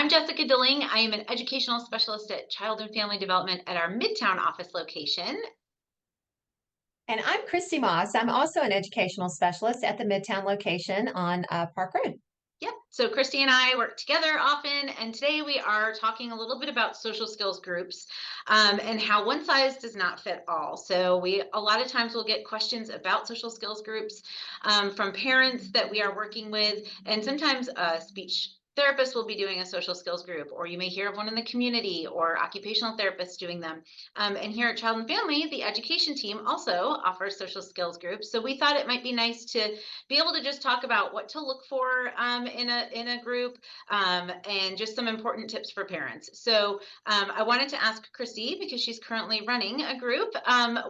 I'm Jessica Dilling. I am an educational specialist at Child and Family Development at our Midtown office location. And I'm Christy Moss. I'm also an educational specialist at the Midtown location on Park Road. Yep. So Christy and I work together often, and today we are talking a little bit about social skills groups and how one size does not fit all. So we a lot of times will get questions about social skills groups from parents that we are working with, and sometimes speech therapists will be doing a social skills group, or you may hear of one in the community, or occupational therapists doing them. And here at Child and Family, the education team also offers social skills groups. So we thought it might be nice to be able to just talk about what to look for in a group and just some important tips for parents. So I wanted to ask Christy, because she's currently running a group,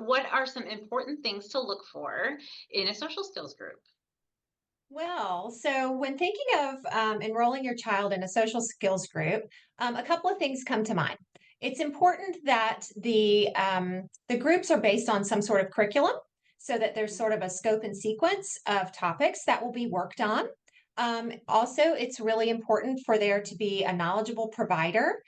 what are some important things to look for in a social skills group? Well, so when thinking of enrolling your child in a social skills group, a couple of things come to mind. It's important that the groups are based on some sort of curriculum, so that there's sort of a scope and sequence of topics that will be worked on. Also, it's really important for there to be a knowledgeable provider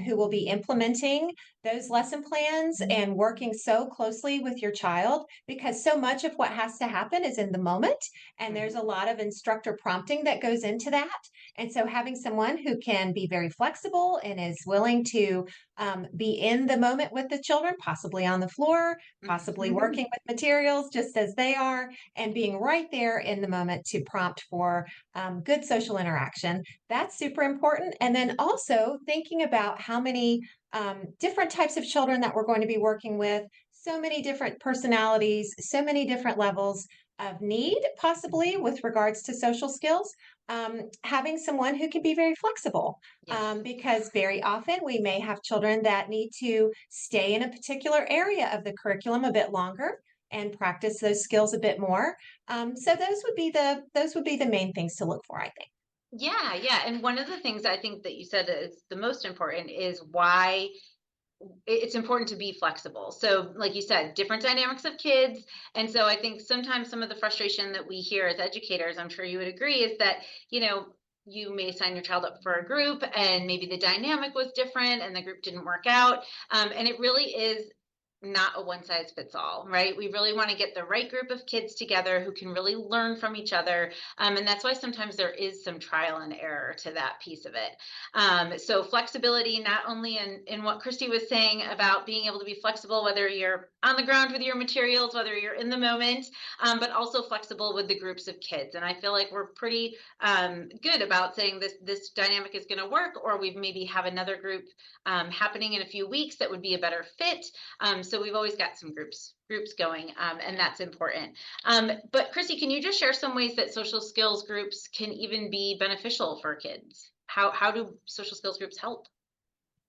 who will be implementing those lesson plans and working so closely with your child, because so much of what has to happen is in the moment, and there's a lot of instructor prompting that goes into that. And so having someone who can be very flexible and is willing to be in the moment with the children, possibly on the floor, possibly working with materials just as they are, and being right there in the moment to prompt for good social interaction. That's super important. And then also thinking about how many different types of children that we're going to be working with, so many different personalities, so many different levels of need, possibly with regards to social skills. Having someone who can be very flexible, Yes. because very often we may have children that need to stay in a particular area of the curriculum a bit longer and practice those skills a bit more. So those would be the main things to look for, I think. Yeah, yeah. And one of the things I think that you said that is the most important is why it's important to be flexible. So, like you said, different dynamics of kids. And so I think sometimes some of the frustration that we hear as educators, I'm sure you would agree, is that, you may sign your child up for a group and maybe the dynamic was different and the group didn't work out. And it really is not a one size fits all, right? We really want to get the right group of kids together who can really learn from each other. And that's why sometimes there is some trial and error to that piece of it. So flexibility, not only in what Christy was saying about being able to be flexible, whether you're on the ground with your materials, whether you're in the moment, but also flexible with the groups of kids. And I feel like we're pretty good about saying this dynamic is going to work, or we maybe have another group happening in a few weeks that would be a better fit. So we've always got some groups going, and that's important. But Chrissy, can you just share some ways that social skills groups can even be beneficial for kids? How do social skills groups help?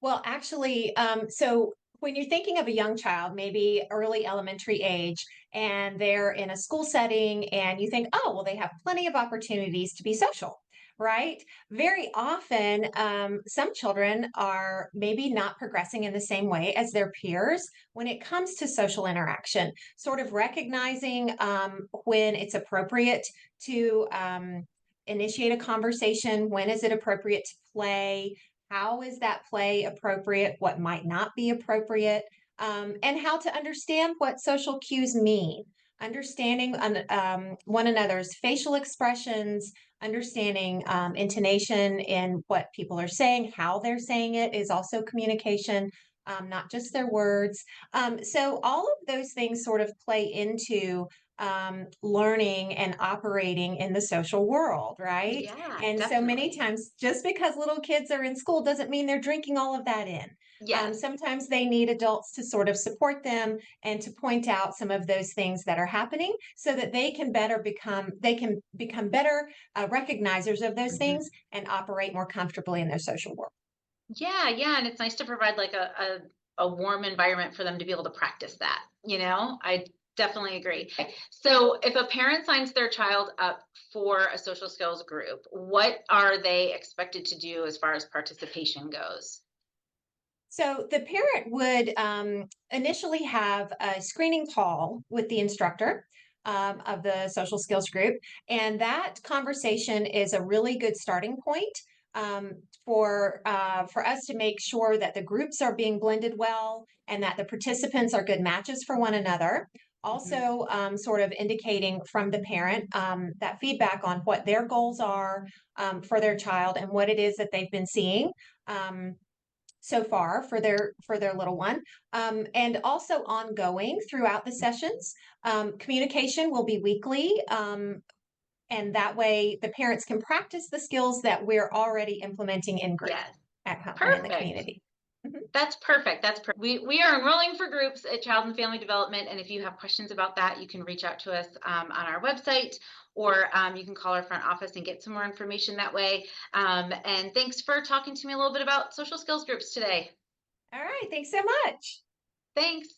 Well, actually, so when you're thinking of a young child, maybe early elementary age, and they're in a school setting, and you think, oh, well, they have plenty of opportunities to be social, right? Very often, some children are maybe not progressing in the same way as their peers when it comes to social interaction, sort of recognizing when it's appropriate to initiate a conversation, when is it appropriate to play, how is that play appropriate? What might not be appropriate? And how to understand what social cues mean. Understanding one another's facial expressions, understanding intonation in what people are saying, how they're saying it is also communication, not just their words. So, all of those things sort of play into learning and operating in the social world, right? Yeah, And so many definitely. times, just because little kids are in school doesn't mean they're drinking all of that in. Yes. Sometimes they need adults to sort of support them and to point out some of those things that are happening so that they can become better recognizers of those Mhm. things and operate more comfortably in their social world. Yeah, yeah, and it's nice to provide like a warm environment for them to be able to practice that. I definitely agree. So, if a parent signs their child up for a social skills group, what are they expected to do as far as participation goes? So the parent would initially have a screening call with the instructor of the social skills group. And that conversation is a really good starting point for us to make sure that the groups are being blended well and that the participants are good matches for one another. Mhm. Also, sort of indicating from the parent that feedback on what their goals are for their child and what it is that they've been seeing so far for their little one, and also ongoing throughout the sessions. Communication will be weekly, and that way the parents can practice the skills that we're already implementing in group Yes, at home and in the perfect. community. Mhm. That's perfect. That's we are enrolling for groups at Child and Family Development, and if you have questions about that, you can reach out to us on our website, or you can call our front office and get some more information that way. And thanks for talking to me a little bit about social skills groups today. All right, thanks so much. Thanks.